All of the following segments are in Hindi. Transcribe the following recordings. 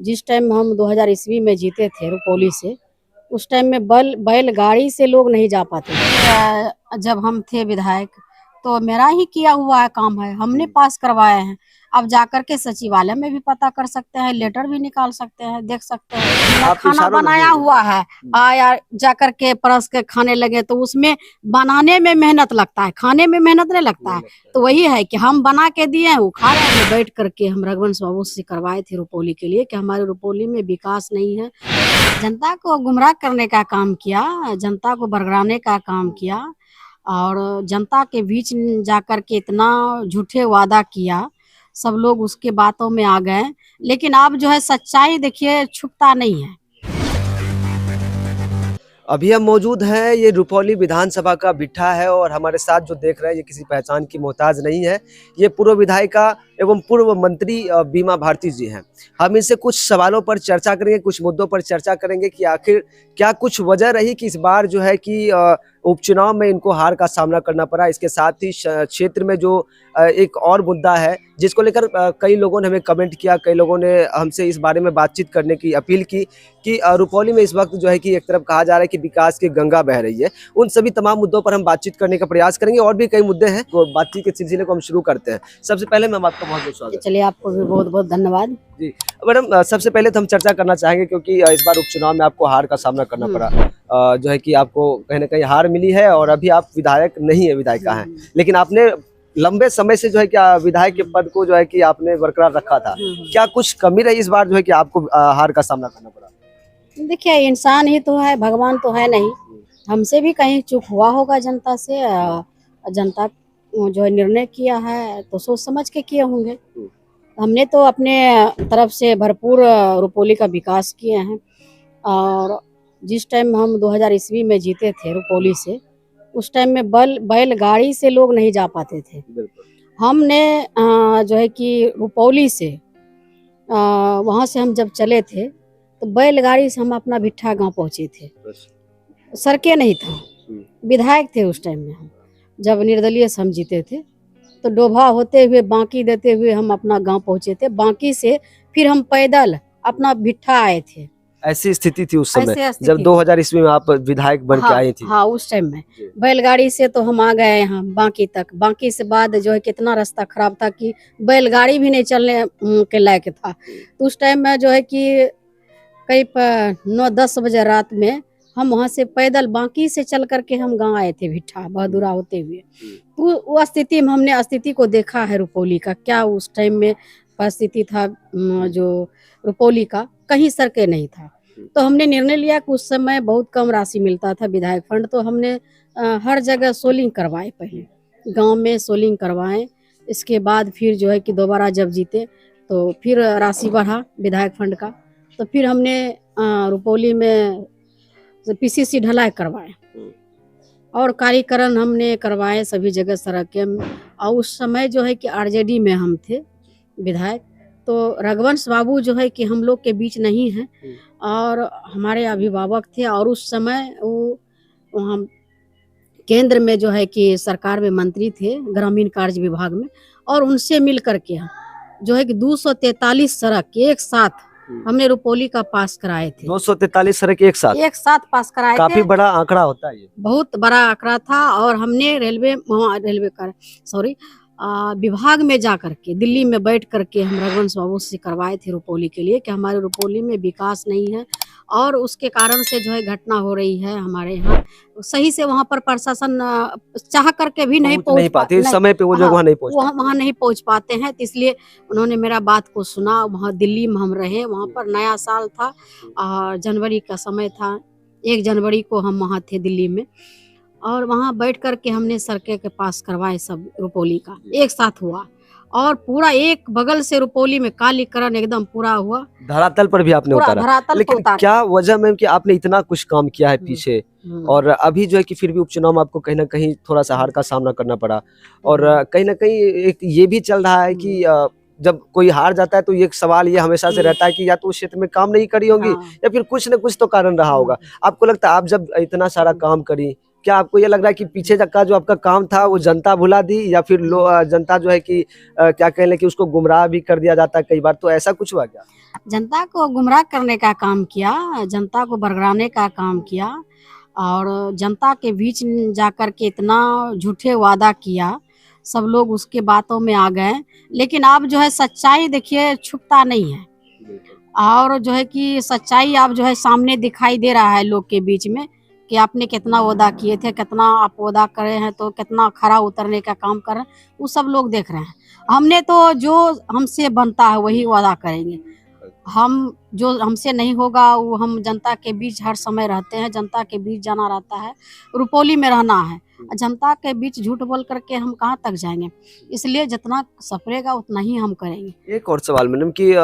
जिस टाइम हम 2000 ईस्वी में जीते थे रुपौली से, उस टाइम में बैलगाड़ी से लोग नहीं जा पाते थे। जब हम थे विधायक तो मेरा ही किया हुआ है काम है, हमने पास करवाए हैं। अब जाकर के सचिवालय में भी पता कर सकते हैं, लेटर भी निकाल सकते हैं, देख सकते हैं। आप खाना इशारों में बनाया बोल रहे हुआ है, यार जाकर के परस के खाने लगे तो उसमें बनाने में मेहनत लगता है, खाने में मेहनत नहीं लगता है। तो वही है कि हम बना के दिए हैं, वो खा रहे हैं। बैठ करके हम रघुवंश बाबू से करवाए थे रुपौली के लिए कि हमारे रुपौली में विकास नहीं है। जनता को गुमराह करने का काम किया, जनता को बरगलाने का काम किया और जनता के बीच जाकर के इतना झूठे वादा किया, सब लोग उसके बातों में आ गए। लेकिन अब जो है सच्चाई देखिए छुपता नहीं है। अभी हम मौजूद हैं, ये रुपौली विधानसभा का बिट्ठा है और हमारे साथ जो देख रहे हैं ये किसी पहचान की मोहताज नहीं है। ये पूर्व विधायिका एवं पूर्व मंत्री बीमा भारती जी हैं। हम इनसे कुछ सवालों पर चर्चा करेंगे, कुछ मुद्दों पर चर्चा करेंगे कि आखिर क्या कुछ वजह रही कि इस बार जो है कि उपचुनाव में इनको हार का सामना करना पड़ा। इसके साथ ही क्षेत्र में जो एक और मुद्दा है जिसको लेकर कई लोगों ने हमें कमेंट किया, कई लोगों ने हमसे इस बारे में बातचीत करने की अपील की कि रुपौली में इस वक्त जो है कि एक तरफ कहा जा रहा है कि विकास की गंगा बह रही है। उन सभी तमाम मुद्दों पर हम बातचीत करने का प्रयास करेंगे और भी कई मुद्दे हैं, तो बातचीत के सिलसिले को हम शुरू करते हैं। सबसे पहले मैम आपका बहुत बहुत स्वागत। चलिए, आपको भी बहुत बहुत धन्यवाद जी मैडम, सबसे पहले तो हम चर्चा करना चाहेंगे क्योंकि इस बार उपचुनाव में आपको हार का सामना करना पड़ा, जो है कि आपको कहीं ना कहीं हार मिली है और अभी आप विधायक नहीं है, विधायिका हैं, लेकिन आपने लंबे समय से जो है कि विधायक के पद को जो है कि आपने बरकरार रखा था। क्या कुछ कमी रही इस बार जो है कि आपको हार का सामना करना पड़ा? देखिए, इंसान ही तो है, भगवान तो है नहीं। हमसे भी कहीं चूक हुआ होगा जनता से। जनता जो है निर्णय किया है तो सोच समझ के किए होंगे। हमने तो अपने तरफ से भरपूर रुपौली का विकास किए हैं और जिस टाइम हम 2000 ईस्वी में जीते थे रुपौली से, उस टाइम में बैलगाड़ी से लोग नहीं जा पाते थे। हमने जो है कि रुपौली से वहाँ से हम जब चले थे तो बैलगाड़ी से हम अपना भिट्ठा गांव पहुँचे थे। सड़कें नहीं था, विधायक थे उस टाइम में। हम जब निर्दलीय से हम जीते थे तो डोभा होते हुए बांकी देते हुए हम अपना गांव पहुँचे थे। बांकी से फिर हम पैदल अपना भिट्ठा आए थे। ऐसी स्थिति थी उस समय जब 2000 ईस्वी में आप विधायक बन के आई थी? हाँ, उस टाइम में बैलगाड़ी से तो हम आ गए यहाँ बांकी तक। बांकी से बाद जो है कितना रास्ता खराब था कि बैलगाड़ी भी नहीं चलने के लायक था। तो उस टाइम में जो है कि करीब 9-10 बजे रात में हम वहाँ से पैदल बांकी से चल करके हम गाँव आए थे भिट्ठा बहादुरा होते हुए। तो वो स्थिति में हमने स्थिति को देखा है रुपौली का, क्या उस टाइम में परिस्थिति था जो रुपौली का, कहीं सड़कें नहीं था। तो हमने निर्णय लिया कि उस समय बहुत कम राशि मिलता था विधायक फंड, तो हमने हर जगह सोलिंग करवाए, पहले गांव में सोलिंग करवाएं। इसके बाद फिर जो है कि दोबारा जब जीते तो फिर राशि बढ़ा विधायक फंड का, तो फिर हमने रुपौली में पीसीसी ढलाई करवाए और कालीकरण हमने करवाए सभी जगह सड़कें। और उस समय जो है कि आरजेडी में हम थे विधायक, तो रघुवंश बाबू जो है कि हम लोग के बीच नहीं है और हमारे अभिभावक थे। और उस समय वो हम केंद्र में जो है कि सरकार में मंत्री थे, ग्रामीण कार्य विभाग में, और उनसे मिल करके जो है कि 243 सड़क एक साथ हमने रुपौली का पास कराए थे। 243 सड़क एक साथ पास कराए थे। काफी बड़ा आंकड़ा होता है ये। बहुत बड़ा आंकड़ा था। और हमने विभाग में जा करके दिल्ली में बैठ करके हम रघुवंश बाबू से करवाए थे रुपौली के लिए कि हमारे रुपौली में विकास नहीं है और उसके कारण से जो है घटना हो रही है हमारे यहाँ। सही से वहाँ पर प्रशासन चाह करके भी नहीं पहुँच पाते, समय पे वो लोग वहाँ नहीं पहुँच पाते हैं। तो इसलिए उन्होंने मेरा बात को सुना। वहाँ दिल्ली में हम रहे, वहाँ पर नया साल था और जनवरी का समय था, 1 जनवरी को हम वहाँ थे दिल्ली में। और वहाँ बैठ कर के हमने सड़कें के पास करवाए सब रुपौली का एक साथ हुआ और पूरा एक बगल से रुपौली में कालीकरण एकदम पूरा हुआ। धरातल पर भी आपने उतारा। लेकिन क्या वजह में कि आपने इतना कुछ काम किया है पीछे और अभी जो है कि फिर भी उपचुनाव में आपको कहीं ना कहीं थोड़ा सा हार का सामना करना पड़ा? और कहीं ना कहीं एक ये भी चल रहा है कि जब कोई हार जाता है तो ये सवाल ये हमेशा से रहता है कि या तो उस क्षेत्र में काम नहीं करी होगी या फिर कुछ न कुछ तो कारण रहा होगा। आपको लगता है आप जब इतना सारा काम करी, क्या आपको ये लग रहा है कि पीछे का जो आपका काम था वो जनता भुला दी या फिर जनता जो है कि क्या कहें कि उसको गुमराह भी कर दिया जाता है कई बार, तो ऐसा कुछ हुआ क्या? जनता को गुमराह करने का काम किया, जनता को बरगलाने का काम किया और जनता के बीच जाकर के इतना झूठे वादा किया, सब लोग उसके बातों में आ गए। लेकिन अब जो है सच्चाई देखिए छुपता नहीं है और जो है कि सच्चाई अब जो है सामने दिखाई दे रहा है लोग के बीच में कि आपने कितना वादा किए थे, कितना आप वादा करे हैं तो कितना खरा उतरने का काम कर रहे हैं, वो सब लोग देख रहे हैं। हमने तो जो हमसे बनता है वही वादा करेंगे, हम जो हमसे नहीं होगा वो हम जनता के बीच हर समय रहते हैं, जनता के बीच जाना रहता है, रुपौली में रहना है, जनता के बीच झूठ बोल करके हम कहाँ तक जाएंगे, इसलिए जितना सपरेगा उतना ही हम करेंगे। एक और सवाल मैडम कि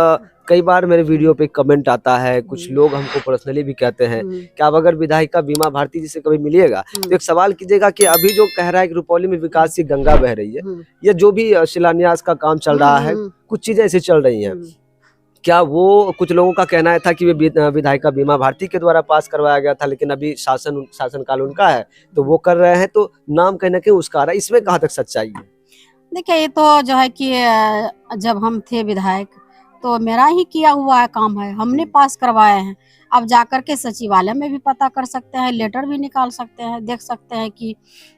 कई बार मेरे वीडियो पे कमेंट आता है, कुछ लोग हमको पर्सनली भी कहते हैं कि आप अगर विधायिका बीमा भारती जी से कभी मिलिएगा तो एक सवाल कीजिएगा कि अभी जो कह रहा है कि रुपौली में विकास की गंगा बह रही है, ये जो भी शिलान्यास का काम चल रहा है, कुछ चीजें ऐसी चल रही हैं, क्या वो कुछ लोगों का कहना था कि वे विधायिका बीमा भारती के द्वारा पास करवाया गया था, लेकिन अभी शासनकाल उनका है तो वो कर रहे हैं, तो नाम कहीं ना कहीं उसका आ रहा है, इसमें कहाँ तक सच्चाई है? देखिए ये तो जो है कि जब हम थे विधायक तो मेरा ही किया हुआ है काम है, हमने पास करवाए हैं। अब जाकर के सचिवालय में भी पता कर सकते हैं, लेटर भी निकाल सकते हैं, देख सकते हैं कि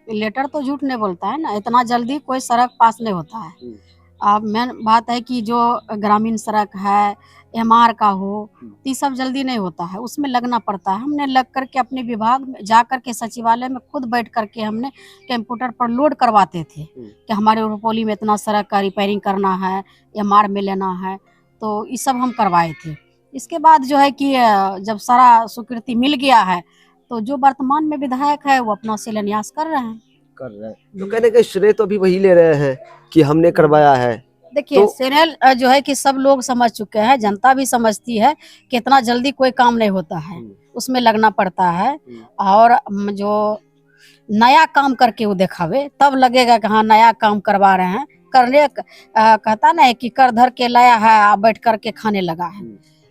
लेटर तो झूठ नहीं बोलता है ना, इतना जल्दी कोई सड़क पास नहीं होता है। अब मेन बात है कि जो ग्रामीण सड़क है, एमआर का हो, ये सब जल्दी नहीं होता है, उसमें लगना पड़ता है। हमने लग करके अपने विभाग में जा करके सचिवालय में खुद बैठ करके हमने कंप्यूटर पर लोड करवाते थे कि हमारे रुपौली में इतना सड़क का रिपेयरिंग करना है, एमआर में लेना है, तो ये सब हम करवाए थे। इसके बाद जो है कि जब सारा स्वीकृति मिल गया है तो जो वर्तमान में विधायक है वो अपना शिलान्यास कर रहे हैं। तो कहने का श्रेय तो अभी वही ले रहे हैं कि हमने करवाया है। देखिए सीरियल जो है कि सब लोग समझ चुके हैं, जनता भी समझती है कि इतना जल्दी कोई काम नहीं होता है, उसमें लगना पड़ता है और जो नया काम करके वो दिखावे तब लगेगा कि हाँ नया काम करवा रहे हैं। करने कहता ना है कि कर धर के लाया है आप बैठ करके खाने लगा है,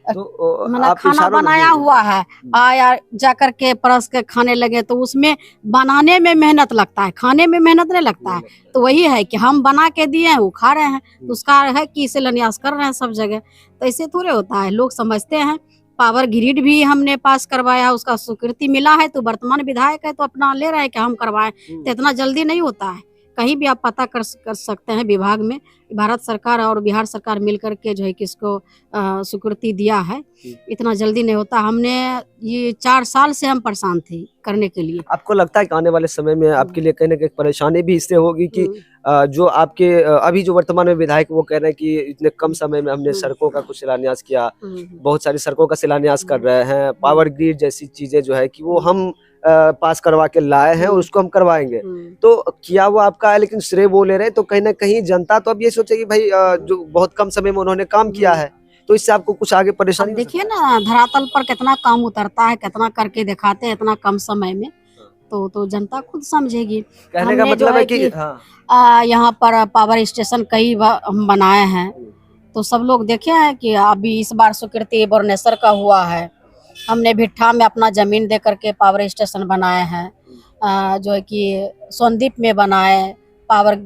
तो मतलब खाना बनाया हुआ है आया जाकर के परस के खाने लगे, तो उसमें बनाने में मेहनत लगता है, खाने में मेहनत नहीं लगता है। तो वही है कि हम बना के दिए हैं वो खा रहे हैं, तो उसका है कि शिलान्यास कर रहे हैं सब जगह। तो ऐसे थोड़े होता है, लोग समझते हैं। पावर ग्रिड भी हमने पास करवाया, उसका स्वीकृति मिला है, तो वर्तमान विधायक है तो अपना ले रहे हैं कि हम करवाएं, तो इतना जल्दी नहीं होता है। कहीं भी आप पता कर सकते हैं विभाग में, भारत सरकार और बिहार सरकार मिलकर के जो है कि इसको स्वीकृति दिया है, इतना जल्दी नहीं होता। हमने ये 4 साल से हम परेशान थे करने के लिए। आपको लगता है कि आने वाले समय में आपके लिए कहीं ना कहीं परेशानी भी इससे होगी कि जो आपके अभी जो वर्तमान में विधायक वो कह रहे हैं कि इतने कम समय में हमने सड़कों का कुछ शिलान्यास किया, बहुत सारी सड़कों का शिलान्यास कर रहे हैं, पावर ग्रिड जैसी चीजें जो है कि वो हम पास करवा के लाए हैं और उसको हम करवाएंगे, तो किया वो आपका है, लेकिन श्रेय वो ले रहे हैं। तो कहीं ना कहीं जनता तो अब ये सोचेगी भाई जो बहुत कम समय में उन्होंने काम किया है, तो इससे आपको कुछ आगे परेशानी देखिए ना धरातल पर कितना काम उतरता है, कितना करके दिखाते हैं इतना कम समय में, तो जनता खुद समझेगी। कहने का मतलब है कि यहाँ पर पावर स्टेशन कई हम बनाए हैं, तो सब लोग देखे हैं कि अभी इस बार स्वीकृति बरनेसर का हुआ है, हमने भिट्ठा में अपना जमीन दे करके पावर स्टेशन बनाए हैं, जो है कि सोनदीप में बनाए पावर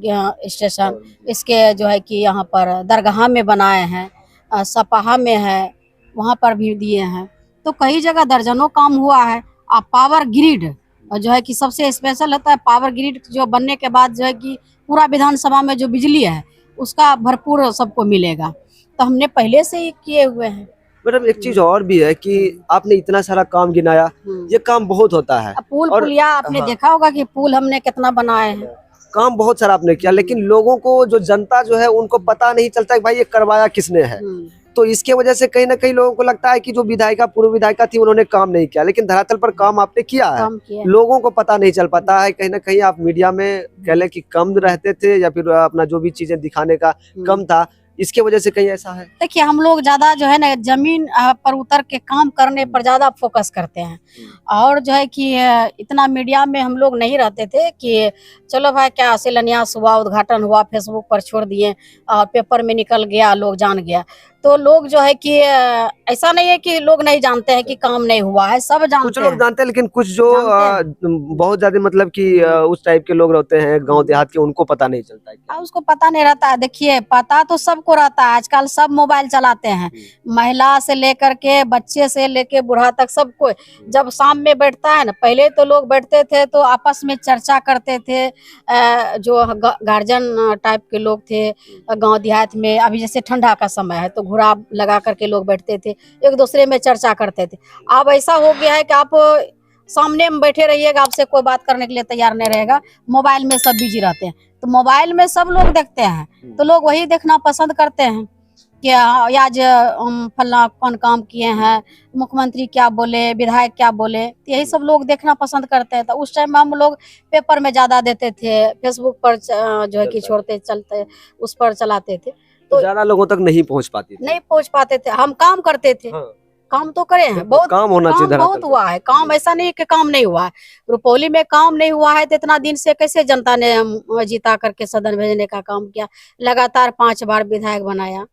स्टेशन, इसके जो है कि यहाँ पर दरगाह में बनाए हैं, सपाहा में है वहाँ पर भी दिए हैं, तो कई जगह दर्जनों काम हुआ है। आप पावर ग्रिड जो है कि सबसे स्पेशल होता है, पावर ग्रिड जो बनने के बाद जो है कि पूरा विधानसभा में जो बिजली है उसका भरपूर सबको मिलेगा, तो हमने पहले से ही किए हुए हैं। मैडम एक चीज और भी है कि आपने इतना सारा काम गिनाया, ये काम बहुत होता है। पुलिया आपने देखा होगा कि पुल हमने कितना बनाए हैं, काम बहुत सारा आपने किया, लेकिन लोगों को जो जनता जो है उनको पता नहीं चलता कि भाई ये करवाया किसने है। तो इसके वजह से कहीं ना कहीं लोगों को लगता है कि जो विधायिका पूर्व विधायिका थी उन्होंने काम नहीं किया, लेकिन धरातल पर काम आपने किया है, लोगों को पता नहीं चल पाता है। कहीं ना कहीं आप मीडिया में कह लें कि कम रहते थे या फिर अपना जो भी चीजें दिखाने का कम था, इसके वजह से कहीं ऐसा है? देखिए हम लोग ज्यादा जो है ना जमीन पर उतर के काम करने पर ज्यादा फोकस करते हैं, और जो है कि इतना मीडिया में हम लोग नहीं रहते थे कि चलो भाई क्या शिलान्यास हुआ, उद्घाटन हुआ, फेसबुक पर छोड़ दिए और पेपर में निकल गया, लोग जान गया। तो लोग जो है कि ऐसा नहीं है कि लोग नहीं जानते हैं कि काम नहीं हुआ है, सब कुछ जानते लोग हैं। जानते हैं, लेकिन कुछ जो जानते बहुत ज्यादा मतलब कि उस टाइप के लोग रहते हैं गांव देहात के, उनको पता नहीं चलता है क्या। उसको पता नहीं रहता है। देखिए, पता तो सबको रहता है, आजकल सब मोबाइल चलाते हैं, महिला से लेकर के बच्चे से लेके बूढ़ा तक सबको। जब शाम में बैठता है ना, पहले तो लोग बैठते थे तो आपस में चर्चा करते थे, जो गार्जियन टाइप के लोग थे गांव देहात में। अभी जैसे ठंडा का समय है तो घुरा लगा करके लोग बैठते थे, एक दूसरे में चर्चा करते थे। अब ऐसा हो गया है कि आप सामने में बैठे रहिएगा, आपसे कोई बात करने के लिए तैयार नहीं रहेगा, मोबाइल में सब बिजी रहते हैं। तो मोबाइल में सब लोग देखते हैं, तो लोग वही देखना पसंद करते हैं कि आज फल्ला कौन काम किए हैं, मुख्यमंत्री क्या बोले, विधायक क्या बोले, तो यही सब लोग देखना पसंद करते हैं। तो उस टाइम में हम लोग पेपर में ज्यादा देते थे, फेसबुक पर जो है कि छोड़ते चलते उस पर चलाते थे, तो तो ज्यादा लोगों तक नहीं पहुंच पाती थी। नहीं पहुंच पाते थे। हम काम करते थे, हाँ। काम तो करे हैं, देखो, बहुत काम होना चाहिए काम धरातल बहुत पे। हुआ है। काम ऐसा नहीं है कि काम नहीं हुआ है। रुपौली में काम नहीं हुआ है तो इतना दिन से कैसे जनता ने जीता करके सदन भेजने का काम किया, लगातार 5 बार विधायक बनाया।